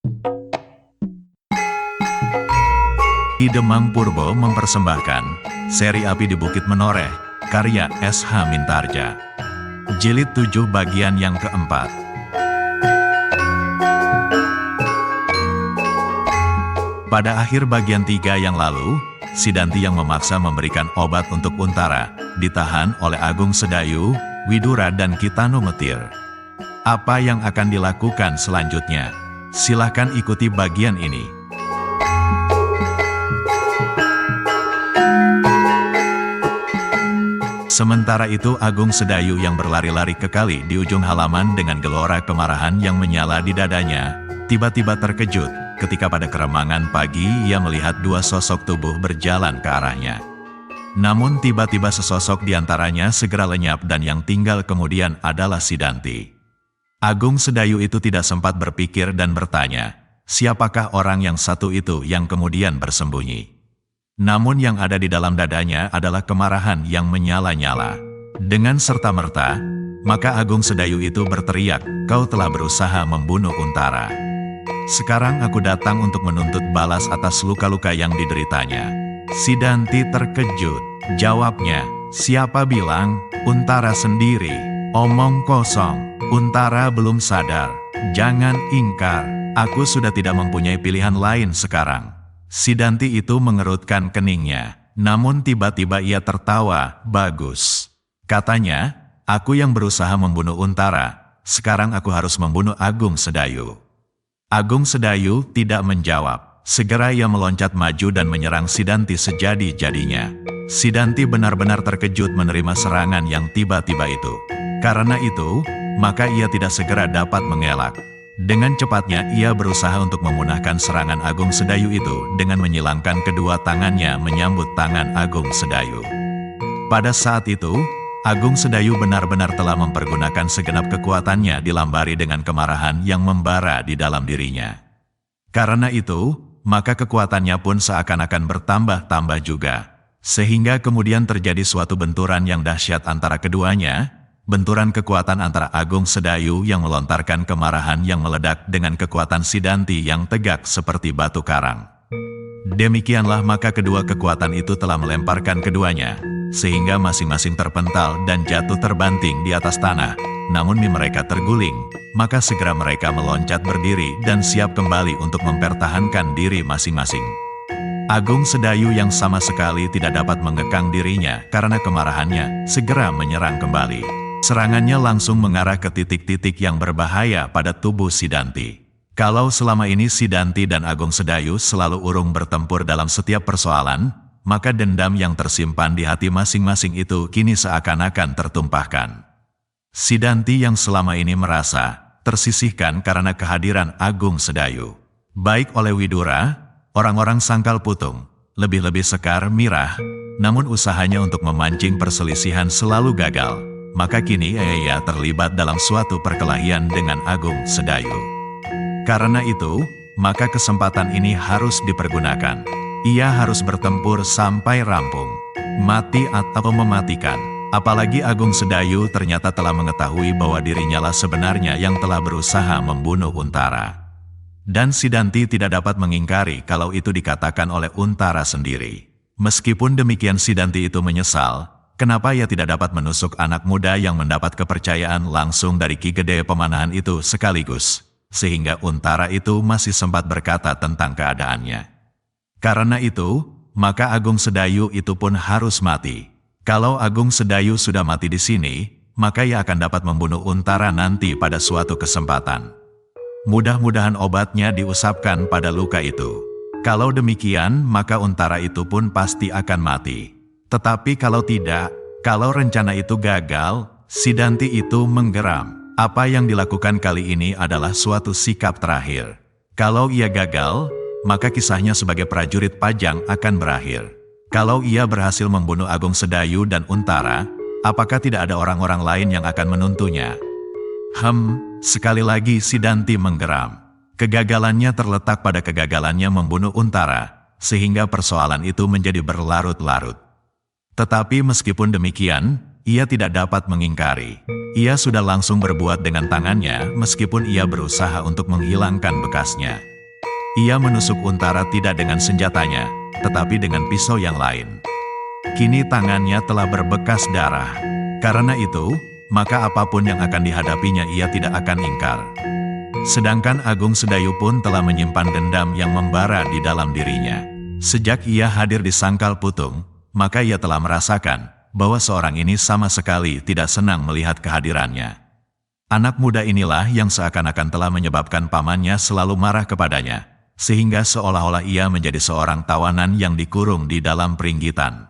Di Demang Purbo mempersembahkan seri Api di Bukit Menoreh, karya S.H. Mintarja. Jilid 7 bagian yang keempat. Pada akhir bagian 3 yang lalu, Sidanti yang memaksa memberikan obat untuk Untara, ditahan oleh Agung Sedayu, Widura dan Kitano Metir. Apa yang akan dilakukan selanjutnya? Silahkan ikuti bagian ini. Sementara itu Agung Sedayu yang berlari-lari ke kali di ujung halaman dengan gelora kemarahan yang menyala di dadanya, tiba-tiba terkejut ketika pada keremangan pagi ia melihat dua sosok tubuh berjalan ke arahnya. Namun tiba-tiba sesosok di antaranya segera lenyap dan yang tinggal kemudian adalah Sidanti. Agung Sedayu itu tidak sempat berpikir dan bertanya, siapakah orang yang satu itu yang kemudian bersembunyi? Namun yang ada di dalam dadanya adalah kemarahan yang menyala-nyala. Dengan serta-merta, maka Agung Sedayu itu berteriak, kau telah berusaha membunuh Untara. Sekarang aku datang untuk menuntut balas atas luka-luka yang dideritanya. Sidanti terkejut. Jawabnya, siapa bilang? Untara sendiri. Omong kosong. Untara belum sadar. Jangan ingkar. Aku sudah tidak mempunyai pilihan lain sekarang. Sidanti itu mengerutkan keningnya, namun tiba-tiba ia tertawa, bagus. Katanya, aku yang berusaha membunuh Untara, sekarang aku harus membunuh Agung Sedayu. Agung Sedayu tidak menjawab, segera ia meloncat maju dan menyerang Sidanti sejadi-jadinya. Sidanti benar-benar terkejut menerima serangan yang tiba-tiba itu. Karena itu, maka ia tidak segera dapat mengelak. Dengan cepatnya ia berusaha untuk memunahkan serangan Agung Sedayu itu dengan menyilangkan kedua tangannya menyambut tangan Agung Sedayu. Pada saat itu, Agung Sedayu benar-benar telah mempergunakan segenap kekuatannya dilambari dengan kemarahan yang membara di dalam dirinya. Karena itu, maka kekuatannya pun seakan-akan bertambah-tambah juga. Sehingga kemudian terjadi suatu benturan yang dahsyat antara keduanya, benturan kekuatan antara Agung Sedayu yang melontarkan kemarahan yang meledak dengan kekuatan Sidanti yang tegak seperti batu karang. Demikianlah maka kedua kekuatan itu telah melemparkan keduanya, sehingga masing-masing terpental dan jatuh terbanting di atas tanah. Namun mereka terguling, maka segera mereka meloncat berdiri dan siap kembali untuk mempertahankan diri masing-masing. Agung Sedayu yang sama sekali tidak dapat mengekang dirinya karena kemarahannya, segera menyerang kembali. Serangannya langsung mengarah ke titik-titik yang berbahaya pada tubuh Sidanti. Kalau selama ini Sidanti dan Agung Sedayu selalu urung bertempur dalam setiap persoalan, maka dendam yang tersimpan di hati masing-masing itu kini seakan-akan tertumpahkan. Sidanti yang selama ini merasa tersisihkan karena kehadiran Agung Sedayu, baik oleh Widura, orang-orang Sangkal Putung, lebih-lebih Sekar Mirah, namun usahanya untuk memancing perselisihan selalu gagal. Maka kini ia terlibat dalam suatu perkelahian dengan Agung Sedayu. Karena itu, maka kesempatan ini harus dipergunakan. Ia harus bertempur sampai rampung, mati atau mematikan. Apalagi Agung Sedayu ternyata telah mengetahui bahwa dirinya lah sebenarnya yang telah berusaha membunuh Untara. Dan Sidanti tidak dapat mengingkari kalau itu dikatakan oleh Untara sendiri. Meskipun demikian Sidanti itu menyesal, kenapa ia tidak dapat menusuk anak muda yang mendapat kepercayaan langsung dari Ki Gede Pemanahan itu sekaligus, sehingga Untara itu masih sempat berkata tentang keadaannya. Karena itu, maka Agung Sedayu itu pun harus mati. Kalau Agung Sedayu sudah mati di sini, maka ia akan dapat membunuh Untara nanti pada suatu kesempatan. Mudah-mudahan obatnya diusapkan pada luka itu. Kalau demikian, maka Untara itu pun pasti akan mati. Tetapi kalau tidak, kalau rencana itu gagal, Sidanti itu menggeram. Apa yang dilakukan kali ini adalah suatu sikap terakhir. Kalau ia gagal, maka kisahnya sebagai prajurit Pajang akan berakhir. Kalau ia berhasil membunuh Agung Sedayu dan Untara, apakah tidak ada orang-orang lain yang akan menuntunya? Sekali lagi Sidanti menggeram. Kegagalannya terletak pada kegagalannya membunuh Untara, sehingga persoalan itu menjadi berlarut-larut. Tetapi meskipun demikian, ia tidak dapat mengingkari. Ia sudah langsung berbuat dengan tangannya meskipun ia berusaha untuk menghilangkan bekasnya. Ia menusuk Untara tidak dengan senjatanya, tetapi dengan pisau yang lain. Kini tangannya telah berbekas darah. Karena itu, maka apapun yang akan dihadapinya ia tidak akan ingkar. Sedangkan Agung Sedayu pun telah menyimpan dendam yang membara di dalam dirinya. Sejak ia hadir di Sangkal Putung, maka ia telah merasakan bahwa seorang ini sama sekali tidak senang melihat kehadirannya. Anak muda inilah yang seakan-akan telah menyebabkan pamannya selalu marah kepadanya, sehingga seolah-olah ia menjadi seorang tawanan yang dikurung di dalam peringgitan.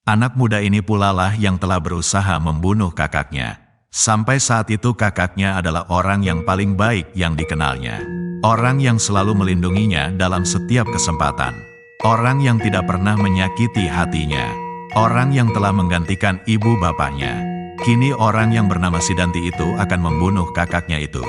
Anak muda ini pula lah yang telah berusaha membunuh kakaknya. Sampai saat itu kakaknya adalah orang yang paling baik yang dikenalnya. Orang yang selalu melindunginya dalam setiap kesempatan. Orang yang tidak pernah menyakiti hatinya. Orang yang telah menggantikan ibu bapaknya. Kini orang yang bernama Sidanti itu akan membunuh kakaknya itu.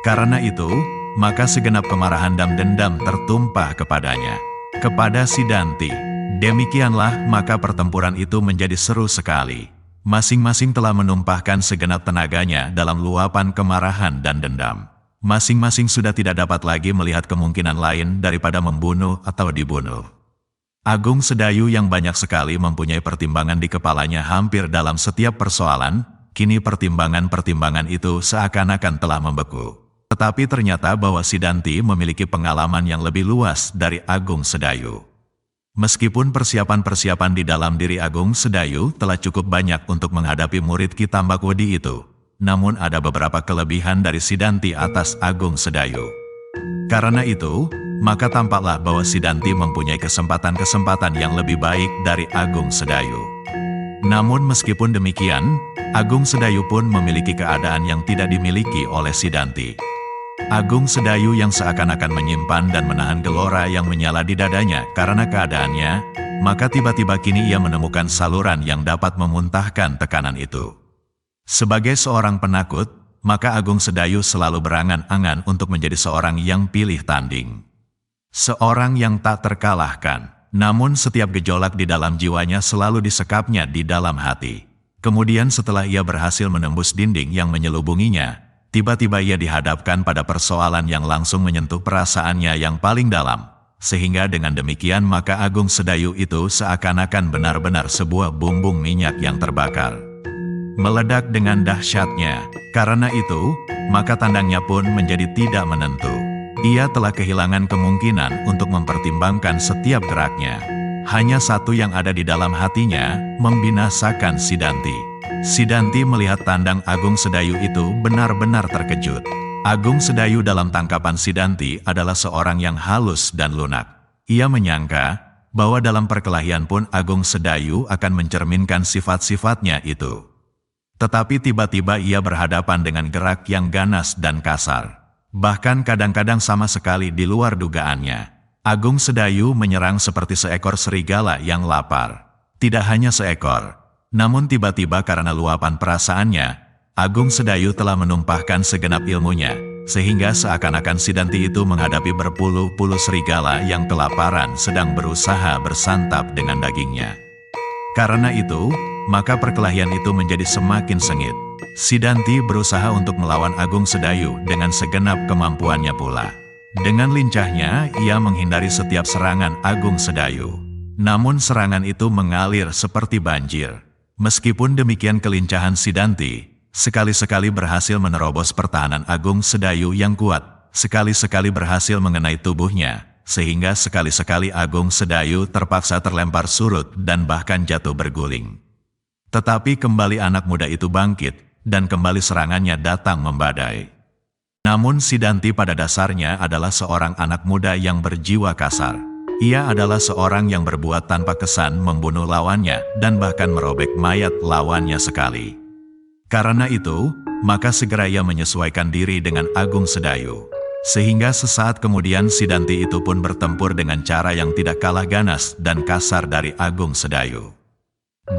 Karena itu, maka segenap kemarahan dan dendam tertumpah kepadanya. Kepada Sidanti. Demikianlah maka pertempuran itu menjadi seru sekali. Masing-masing telah menumpahkan segenap tenaganya dalam luapan kemarahan dan dendam. Masing-masing sudah tidak dapat lagi melihat kemungkinan lain daripada membunuh atau dibunuh. Agung Sedayu yang banyak sekali mempunyai pertimbangan di kepalanya hampir dalam setiap persoalan, kini pertimbangan-pertimbangan itu seakan-akan telah membeku. Tetapi ternyata bahwa Sidanti memiliki pengalaman yang lebih luas dari Agung Sedayu. Meskipun persiapan-persiapan di dalam diri Agung Sedayu telah cukup banyak untuk menghadapi murid Ki Tambakwedi itu, namun ada beberapa kelebihan dari Sidanti atas Agung Sedayu. Karena itu, maka tampaklah bahwa Sidanti mempunyai kesempatan-kesempatan yang lebih baik dari Agung Sedayu. Namun meskipun demikian, Agung Sedayu pun memiliki keadaan yang tidak dimiliki oleh Sidanti. Agung Sedayu yang seakan-akan menyimpan dan menahan gelora yang menyala di dadanya karena keadaannya, maka tiba-tiba kini ia menemukan saluran yang dapat memuntahkan tekanan itu. Sebagai seorang penakut, maka Agung Sedayu selalu berangan-angan untuk menjadi seorang yang pilih tanding. Seorang yang tak terkalahkan, namun setiap gejolak di dalam jiwanya selalu disekapnya di dalam hati. Kemudian setelah ia berhasil menembus dinding yang menyelubunginya, tiba-tiba ia dihadapkan pada persoalan yang langsung menyentuh perasaannya yang paling dalam. Sehingga dengan demikian maka Agung Sedayu itu seakan-akan benar-benar sebuah bumbung minyak yang terbakar. Meledak dengan dahsyatnya. Karena itu, maka tandangnya pun menjadi tidak menentu. Ia telah kehilangan kemungkinan untuk mempertimbangkan setiap geraknya. Hanya satu yang ada di dalam hatinya, membinasakan Sidanti. Sidanti melihat tandang Agung Sedayu itu benar-benar terkejut. Agung Sedayu dalam tangkapan Sidanti adalah seorang yang halus dan lunak. Ia menyangka bahwa dalam perkelahian pun Agung Sedayu akan mencerminkan sifat-sifatnya itu. Tetapi tiba-tiba ia berhadapan dengan gerak yang ganas dan kasar. Bahkan kadang-kadang sama sekali di luar dugaannya. Agung Sedayu menyerang seperti seekor serigala yang lapar. Tidak hanya seekor, namun tiba-tiba karena luapan perasaannya, Agung Sedayu telah menumpahkan segenap ilmunya, sehingga seakan-akan Sidanti itu menghadapi berpuluh-puluh serigala yang kelaparan sedang berusaha bersantap dengan dagingnya. Karena itu, maka perkelahian itu menjadi semakin sengit. Sidanti berusaha untuk melawan Agung Sedayu dengan segenap kemampuannya pula. Dengan lincahnya, ia menghindari setiap serangan Agung Sedayu. Namun serangan itu mengalir seperti banjir. Meskipun demikian kelincahan Sidanti, sekali-sekali berhasil menerobos pertahanan Agung Sedayu yang kuat, sekali-sekali berhasil mengenai tubuhnya, sehingga sekali-sekali Agung Sedayu terpaksa terlempar surut dan bahkan jatuh berguling. Tetapi kembali anak muda itu bangkit, dan kembali serangannya datang membadai. Namun Sidanti pada dasarnya adalah seorang anak muda yang berjiwa kasar. Ia adalah seorang yang berbuat tanpa kesan membunuh lawannya dan bahkan merobek mayat lawannya sekali. Karena itu, maka segera ia menyesuaikan diri dengan Agung Sedayu. Sehingga sesaat kemudian Sidanti itu pun bertempur dengan cara yang tidak kalah ganas dan kasar dari Agung Sedayu.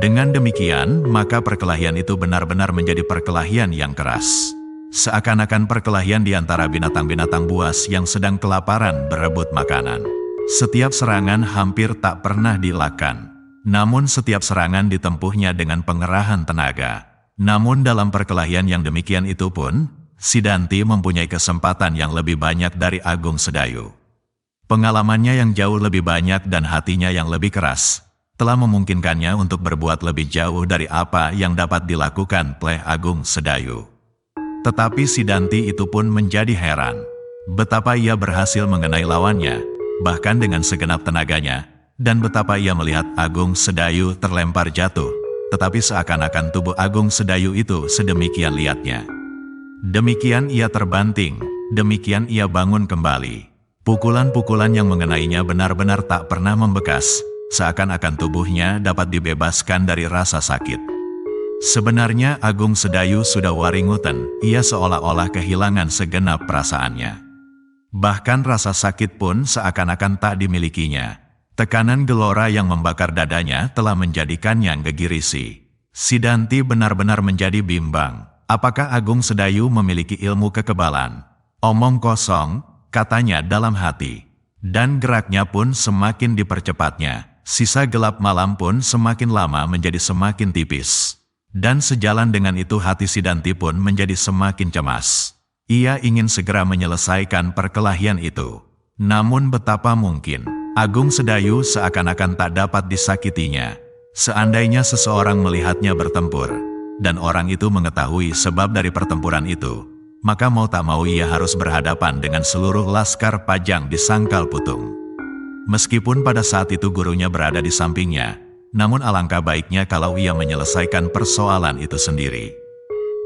Dengan demikian, maka perkelahian itu benar-benar menjadi perkelahian yang keras. Seakan-akan perkelahian di antara binatang-binatang buas yang sedang kelaparan berebut makanan. Setiap serangan hampir tak pernah dielakkan. Namun setiap serangan ditempuhnya dengan pengerahan tenaga. Namun dalam perkelahian yang demikian itu pun, Sidanti mempunyai kesempatan yang lebih banyak dari Agung Sedayu. Pengalamannya yang jauh lebih banyak dan hatinya yang lebih keras, telah memungkinkannya untuk berbuat lebih jauh dari apa yang dapat dilakukan oleh Agung Sedayu. Tetapi si Danti itu pun menjadi heran, betapa ia berhasil mengenai lawannya, bahkan dengan segenap tenaganya, dan betapa ia melihat Agung Sedayu terlempar jatuh, tetapi seakan-akan tubuh Agung Sedayu itu sedemikian liatnya. Demikian ia terbanting, demikian ia bangun kembali. Pukulan-pukulan yang mengenainya benar-benar tak pernah membekas, seakan-akan tubuhnya dapat dibebaskan dari rasa sakit. Sebenarnya Agung Sedayu sudah waringutan, ia seolah-olah kehilangan segenap perasaannya. Bahkan rasa sakit pun seakan-akan tak dimilikinya. Tekanan gelora yang membakar dadanya telah menjadikannya gegirisi. Si Danti benar-benar menjadi bimbang. Apakah Agung Sedayu memiliki ilmu kekebalan? Omong kosong, katanya dalam hati. Dan geraknya pun semakin dipercepatnya. Sisa gelap malam pun semakin lama menjadi semakin tipis. Dan sejalan dengan itu hati si Danti pun menjadi semakin cemas. Ia ingin segera menyelesaikan perkelahian itu. Namun betapa mungkin, Agung Sedayu seakan-akan tak dapat disakitinya. Seandainya seseorang melihatnya bertempur, dan orang itu mengetahui sebab dari pertempuran itu, maka mau tak mau ia harus berhadapan dengan seluruh laskar Pajang di Sangkal Putung. Meskipun pada saat itu gurunya berada di sampingnya, namun alangkah baiknya kalau ia menyelesaikan persoalan itu sendiri.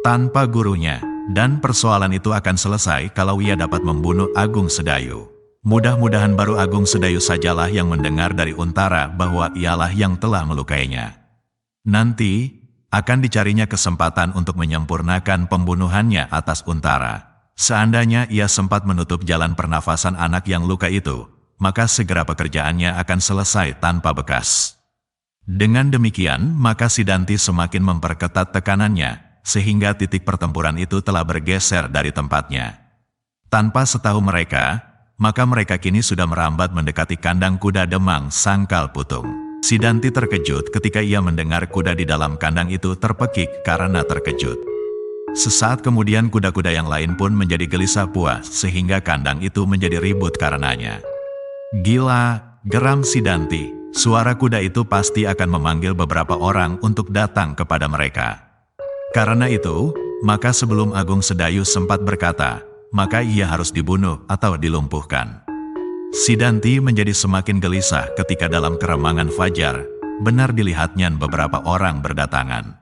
Tanpa gurunya, dan persoalan itu akan selesai kalau ia dapat membunuh Agung Sedayu. Mudah-mudahan baru Agung Sedayu sajalah yang mendengar dari Untara bahwa ialah yang telah melukainya. Nanti, akan dicarinya kesempatan untuk menyempurnakan pembunuhannya atas Untara. Seandainya ia sempat menutup jalan pernafasan anak yang luka itu, maka segera pekerjaannya akan selesai tanpa bekas. Dengan demikian, maka si Danti semakin memperketat tekanannya, sehingga titik pertempuran itu telah bergeser dari tempatnya. Tanpa setahu mereka, maka mereka kini sudah merambat mendekati kandang kuda Demang Sangkal Putung. Si Danti terkejut ketika ia mendengar kuda di dalam kandang itu terpekik karena terkejut. Sesaat kemudian kuda-kuda yang lain pun menjadi gelisah puas, sehingga kandang itu menjadi ribut karenanya. Gila, geram si Danti. Suara kuda itu pasti akan memanggil beberapa orang untuk datang kepada mereka. Karena itu, maka sebelum Agung Sedayu sempat berkata, maka ia harus dibunuh atau dilumpuhkan. Si Danti menjadi semakin gelisah ketika dalam keremangan fajar, benar dilihatnya beberapa orang berdatangan.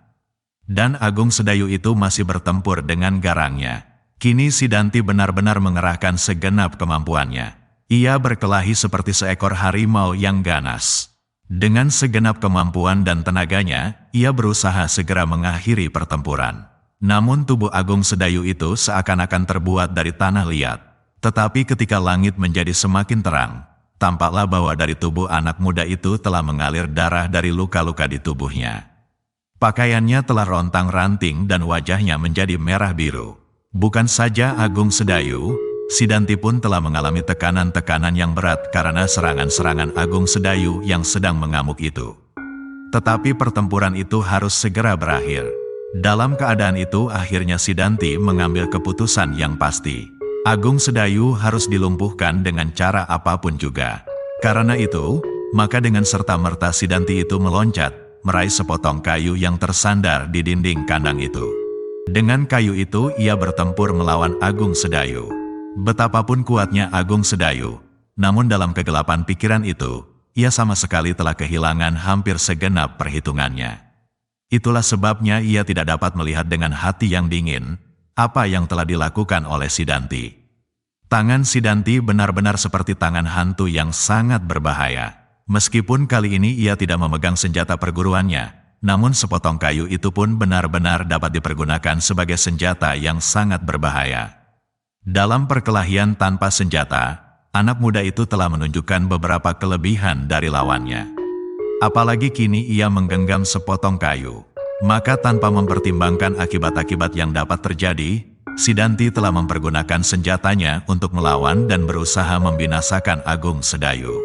Dan Agung Sedayu itu masih bertempur dengan garangnya. Kini si Danti benar-benar mengerahkan segenap kemampuannya. Ia berkelahi seperti seekor harimau yang ganas. Dengan segenap kemampuan dan tenaganya, ia berusaha segera mengakhiri pertempuran. Namun tubuh Agung Sedayu itu seakan-akan terbuat dari tanah liat. Tetapi ketika langit menjadi semakin terang, tampaklah bahwa dari tubuh anak muda itu telah mengalir darah dari luka-luka di tubuhnya. Pakaiannya telah rontang-ranting dan wajahnya menjadi merah biru. Bukan saja Agung Sedayu, si Danti pun telah mengalami tekanan-tekanan yang berat karena serangan-serangan Agung Sedayu yang sedang mengamuk itu. Tetapi pertempuran itu harus segera berakhir. Dalam keadaan itu akhirnya si Danti mengambil keputusan yang pasti. Agung Sedayu harus dilumpuhkan dengan cara apapun juga. Karena itu, maka dengan serta-merta si Danti itu meloncat, meraih sepotong kayu yang tersandar di dinding kandang itu. Dengan kayu itu ia bertempur melawan Agung Sedayu. Betapapun kuatnya Agung Sedayu, namun dalam kegelapan pikiran itu, ia sama sekali telah kehilangan hampir segenap perhitungannya. Itulah sebabnya ia tidak dapat melihat dengan hati yang dingin, apa yang telah dilakukan oleh si Danti. Tangan si Danti benar-benar seperti tangan hantu yang sangat berbahaya. Meskipun kali ini ia tidak memegang senjata perguruannya, namun sepotong kayu itu pun benar-benar dapat dipergunakan sebagai senjata yang sangat berbahaya. Dalam perkelahian tanpa senjata, anak muda itu telah menunjukkan beberapa kelebihan dari lawannya. Apalagi kini ia menggenggam sepotong kayu. Maka tanpa mempertimbangkan akibat-akibat yang dapat terjadi, si Danti telah mempergunakan senjatanya untuk melawan dan berusaha membinasakan Agung Sedayu.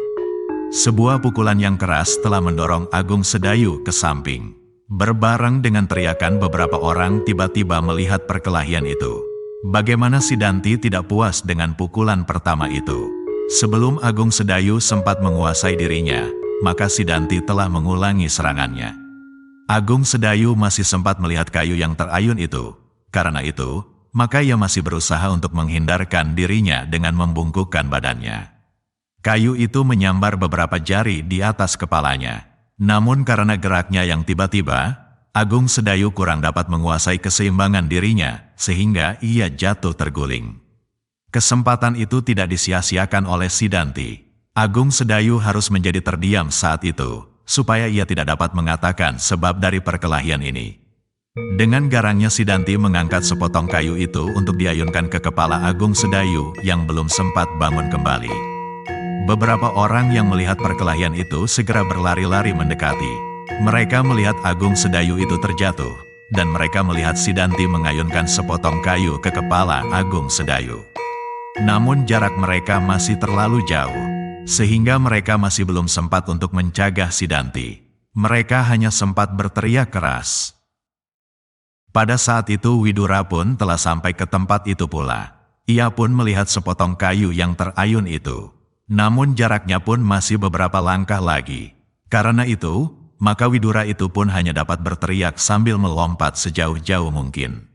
Sebuah pukulan yang keras telah mendorong Agung Sedayu ke samping. Berbareng dengan teriakan beberapa orang tiba-tiba melihat perkelahian itu. Bagaimana si Danti tidak puas dengan pukulan pertama itu? Sebelum Agung Sedayu sempat menguasai dirinya, maka Sidanti telah mengulangi serangannya. Agung Sedayu masih sempat melihat kayu yang terayun itu. Karena itu, maka ia masih berusaha untuk menghindarkan dirinya dengan membungkukkan badannya. Kayu itu menyambar beberapa jari di atas kepalanya. Namun karena geraknya yang tiba-tiba, Agung Sedayu kurang dapat menguasai keseimbangan dirinya, sehingga ia jatuh terguling. Kesempatan itu tidak disia-siakan oleh Sidanti. Agung Sedayu harus menjadi terdiam saat itu, supaya ia tidak dapat mengatakan sebab dari perkelahian ini. Dengan garangnya Sidanti mengangkat sepotong kayu itu untuk diayunkan ke kepala Agung Sedayu yang belum sempat bangun kembali. Beberapa orang yang melihat perkelahian itu segera berlari-lari mendekati. Mereka melihat Agung Sedayu itu terjatuh, dan mereka melihat Sidanti mengayunkan sepotong kayu ke kepala Agung Sedayu. Namun jarak mereka masih terlalu jauh, sehingga mereka masih belum sempat untuk mencegah Sidanti. Mereka hanya sempat berteriak keras. Pada saat itu Widura pun telah sampai ke tempat itu pula. Ia pun melihat sepotong kayu yang terayun itu. Namun jaraknya pun masih beberapa langkah lagi. Karena itu, maka Widura itu pun hanya dapat berteriak sambil melompat sejauh-jauh mungkin.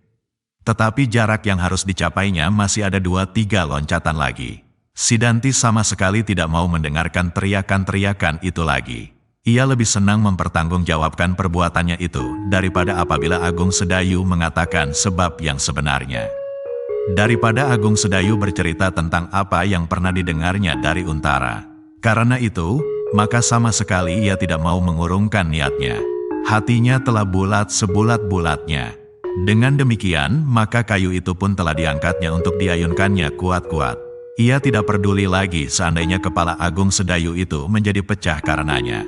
Tetapi jarak yang harus dicapainya masih ada 2-3 loncatan lagi. Sidanti sama sekali tidak mau mendengarkan teriakan-teriakan itu lagi. Ia lebih senang mempertanggungjawabkan perbuatannya itu daripada apabila Agung Sedayu mengatakan sebab yang sebenarnya. Daripada Agung Sedayu bercerita tentang apa yang pernah didengarnya dari Untara. Karena itu, maka sama sekali ia tidak mau mengurungkan niatnya. Hatinya telah bulat sebulat-bulatnya. Dengan demikian, maka kayu itu pun telah diangkatnya untuk diayunkannya kuat-kuat. Ia tidak peduli lagi seandainya kepala Agung Sedayu itu menjadi pecah karenanya.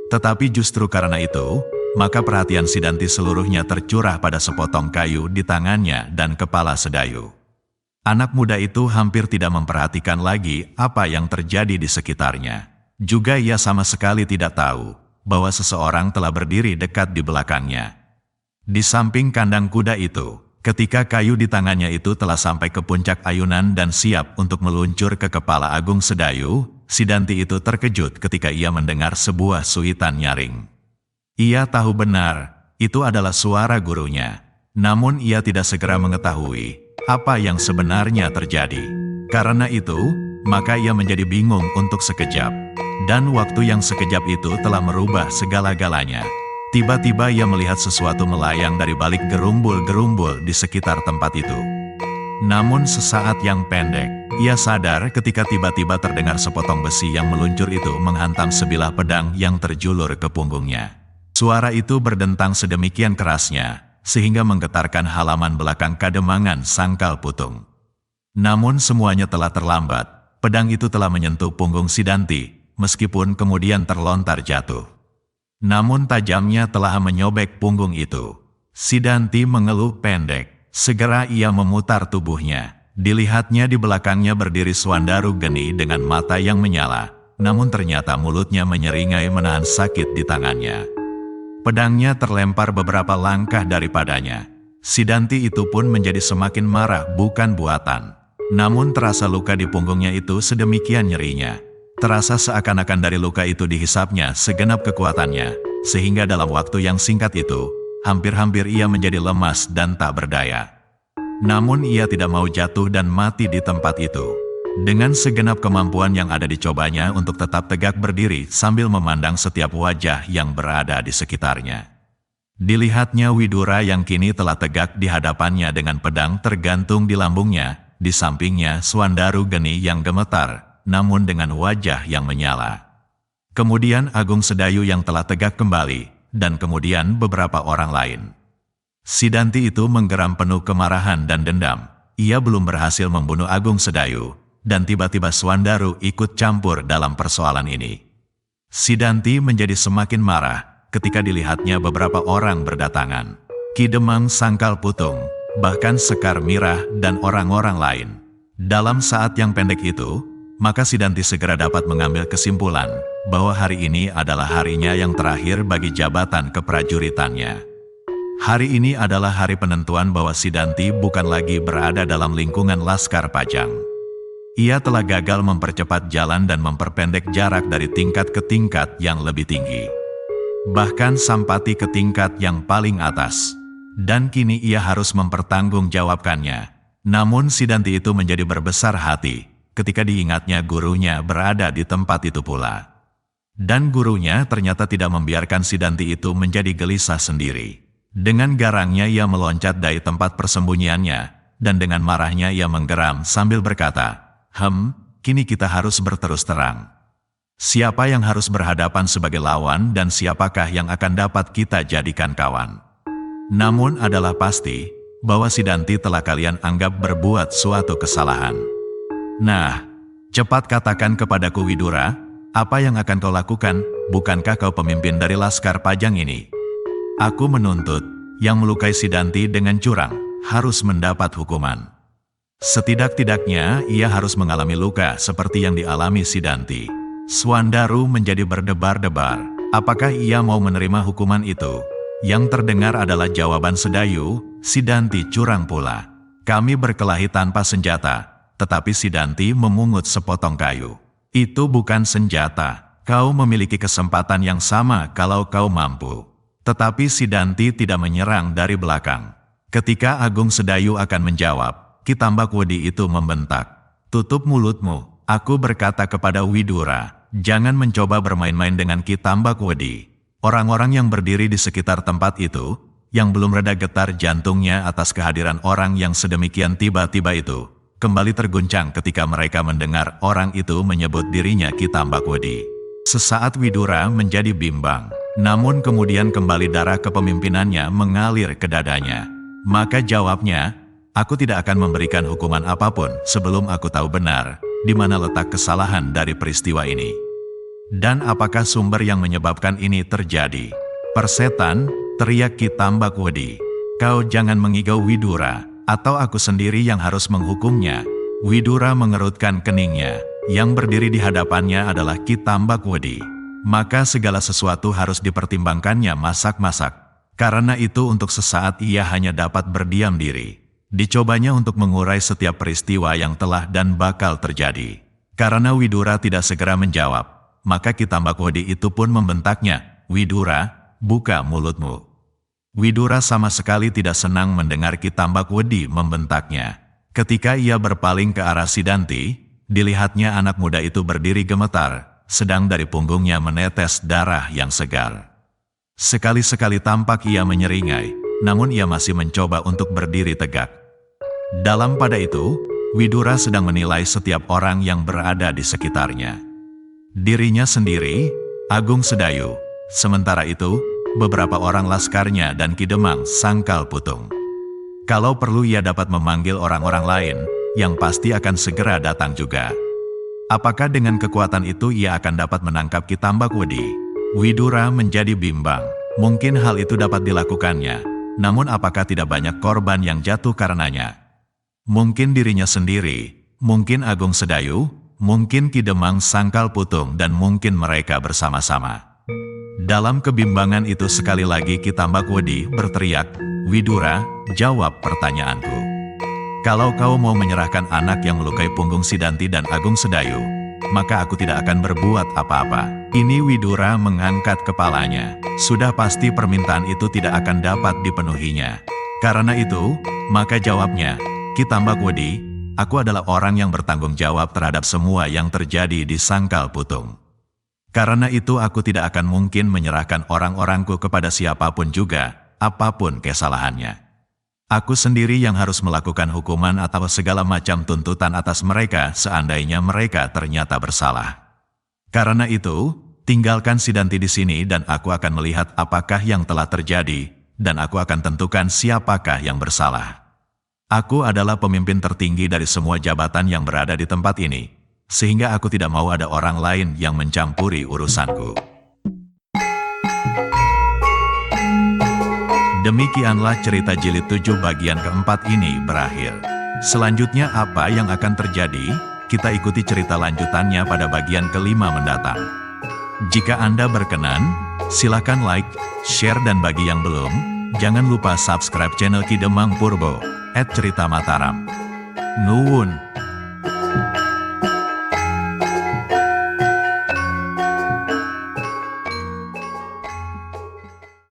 Tetapi justru karena itu, maka perhatian Sidanti seluruhnya tercurah pada sepotong kayu di tangannya dan kepala Sedayu. Anak muda itu hampir tidak memperhatikan lagi apa yang terjadi di sekitarnya. Juga ia sama sekali tidak tahu bahwa seseorang telah berdiri dekat di belakangnya. Di samping kandang kuda itu, ketika kayu di tangannya itu telah sampai ke puncak ayunan dan siap untuk meluncur ke kepala Agung Sedayu, Sidanti itu terkejut ketika ia mendengar sebuah suitan nyaring. Ia tahu benar, itu adalah suara gurunya. Namun ia tidak segera mengetahui apa yang sebenarnya terjadi. Karena itu, maka ia menjadi bingung untuk sekejap. Dan waktu yang sekejap itu telah merubah segala-galanya. Tiba-tiba ia melihat sesuatu melayang dari balik gerumbul-gerumbul di sekitar tempat itu. Namun sesaat yang pendek, ia sadar ketika tiba-tiba terdengar sepotong besi yang meluncur itu menghantam sebilah pedang yang terjulur ke punggungnya. Suara itu berdentang sedemikian kerasnya, sehingga menggetarkan halaman belakang kademangan Sangkal Putung. Namun semuanya telah terlambat, pedang itu telah menyentuh punggung Sidanti, meskipun kemudian terlontar jatuh. Namun tajamnya telah menyobek punggung itu. Sidanti mengeluh pendek. Segera ia memutar tubuhnya. Dilihatnya di belakangnya berdiri Swandaru Geni dengan mata yang menyala. Namun ternyata mulutnya menyeringai menahan sakit di tangannya. Pedangnya terlempar beberapa langkah daripadanya. Sidanti itu pun menjadi semakin marah bukan buatan. Namun terasa luka di punggungnya itu sedemikian nyerinya. Terasa seakan-akan dari luka itu dihisapnya segenap kekuatannya, sehingga dalam waktu yang singkat itu, hampir-hampir ia menjadi lemas dan tak berdaya. Namun ia tidak mau jatuh dan mati di tempat itu. Dengan segenap kemampuan yang ada dicobanya untuk tetap tegak berdiri sambil memandang setiap wajah yang berada di sekitarnya. Dilihatnya Widura yang kini telah tegak di hadapannya dengan pedang tergantung di lambungnya, di sampingnya Swandaru Geni yang gemetar, namun dengan wajah yang menyala. Kemudian Agung Sedayu yang telah tegak kembali, dan kemudian beberapa orang lain. Sidanti itu menggeram penuh kemarahan dan dendam. Ia belum berhasil membunuh Agung Sedayu, dan tiba-tiba Swandaru ikut campur dalam persoalan ini. Sidanti menjadi semakin marah ketika dilihatnya beberapa orang berdatangan. Ki Demang Sangkal Putung, bahkan Sekar Mirah dan orang-orang lain. Dalam saat yang pendek itu, maka Sidanti segera dapat mengambil kesimpulan bahwa hari ini adalah harinya yang terakhir bagi jabatan keprajuritannya. Hari ini adalah hari penentuan bahwa Sidanti bukan lagi berada dalam lingkungan Laskar Pajang. Ia telah gagal mempercepat jalan dan memperpendek jarak dari tingkat ke tingkat yang lebih tinggi. Bahkan sampati ke tingkat yang paling atas. Dan kini ia harus mempertanggungjawabkannya. Namun Sidanti itu menjadi berbesar hati ketika diingatnya gurunya berada di tempat itu pula. Dan gurunya ternyata tidak membiarkan Sidanti itu menjadi gelisah sendiri. Dengan garangnya ia meloncat dari tempat persembunyiannya, dan dengan marahnya ia menggeram sambil berkata, kini kita harus berterus terang. Siapa yang harus berhadapan sebagai lawan dan siapakah yang akan dapat kita jadikan kawan? Namun adalah pasti bahwa Sidanti telah kalian anggap berbuat suatu kesalahan. Nah, cepat katakan kepadaku Widura, apa yang akan kau lakukan? Bukankah kau pemimpin dari Laskar Pajang ini? Aku menuntut, yang melukai Sidanti dengan curang, harus mendapat hukuman. Setidak-tidaknya ia harus mengalami luka seperti yang dialami Sidanti. Swandaru menjadi berdebar-debar. Apakah ia mau menerima hukuman itu? Yang terdengar adalah jawaban Sedayu, Sidanti curang pula. Kami berkelahi tanpa senjata, tetapi Sidanti memungut sepotong kayu. Itu bukan senjata. Kau memiliki kesempatan yang sama kalau kau mampu. Tetapi Sidanti tidak menyerang dari belakang. Ketika Agung Sedayu akan menjawab, Ki Tambakwedi itu membentak. Tutup mulutmu, aku berkata kepada Widura, jangan mencoba bermain-main dengan Ki Tambakwedi. Orang-orang yang berdiri di sekitar tempat itu, yang belum reda getar jantungnya atas kehadiran orang yang sedemikian tiba-tiba itu, kembali terguncang ketika mereka mendengar orang itu menyebut dirinya Ki Tambakwedi. Sesaat Widura menjadi bimbang, namun kemudian kembali darah kepemimpinannya mengalir ke dadanya. Maka jawabnya, aku tidak akan memberikan hukuman apapun sebelum aku tahu benar di mana letak kesalahan dari peristiwa ini. Dan apakah sumber yang menyebabkan ini terjadi? Persetan, teriak Ki Tambakwedi. Kau jangan mengigau Widura, atau aku sendiri yang harus menghukumnya. Widura mengerutkan keningnya. Yang berdiri di hadapannya adalah Ki Tambakwedi. Maka segala sesuatu harus dipertimbangkannya masak-masak. Karena itu untuk sesaat ia hanya dapat berdiam diri. Dicobanya untuk mengurai setiap peristiwa yang telah dan bakal terjadi. Karena Widura tidak segera menjawab, maka Ki Tambakwedi itu pun membentaknya, Widura, buka mulutmu. Widura sama sekali tidak senang mendengar Ki Tambakwedi membentaknya. Ketika ia berpaling ke arah Sidanti, dilihatnya anak muda itu berdiri gemetar, sedang dari punggungnya menetes darah yang segar. Sekali-sekali tampak ia menyeringai, namun ia masih mencoba untuk berdiri tegak. Dalam pada itu, Widura sedang menilai setiap orang yang berada di sekitarnya. Dirinya sendiri, Agung Sedayu, sementara itu, beberapa orang laskarnya dan Ki Demang Sangkal Putung. Kalau perlu ia dapat memanggil orang-orang lain, yang pasti akan segera datang juga. Apakah dengan kekuatan itu ia akan dapat menangkap Ki Tambakwedi? Widura menjadi bimbang. Mungkin hal itu dapat dilakukannya, namun apakah tidak banyak korban yang jatuh karenanya? Mungkin dirinya sendiri, mungkin Agung Sedayu, mungkin Ki Demang Sangkal Putung, dan mungkin mereka bersama-sama. Dalam kebimbangan itu sekali lagi Ki Tambakwedi berteriak, Widura, jawab pertanyaanku. Kalau kau mau menyerahkan anak yang melukai punggung Sidanti dan Agung Sedayu, maka aku tidak akan berbuat apa-apa. Ini Widura mengangkat kepalanya. Sudah pasti permintaan itu tidak akan dapat dipenuhinya. Karena itu, maka jawabnya, Ki Tambakwedi, aku adalah orang yang bertanggung jawab terhadap semua yang terjadi di Sangkal Putung. Karena itu aku tidak akan mungkin menyerahkan orang-orangku kepada siapapun juga, apapun kesalahannya. Aku sendiri yang harus melakukan hukuman atau segala macam tuntutan atas mereka seandainya mereka ternyata bersalah. Karena itu, tinggalkan Sidanti di sini dan aku akan melihat apakah yang telah terjadi, dan aku akan tentukan siapakah yang bersalah. Aku adalah pemimpin tertinggi dari semua jabatan yang berada di tempat ini, sehingga aku tidak mau ada orang lain yang mencampuri urusanku. Demikianlah cerita jilid 7 bagian keempat ini berakhir. Selanjutnya apa yang akan terjadi? Kita ikuti cerita lanjutannya pada bagian kelima mendatang. Jika Anda berkenan, silakan like, share, dan bagi yang belum, jangan lupa subscribe channel Ki Demang Purbo @Cerita Mataram. Nuwun.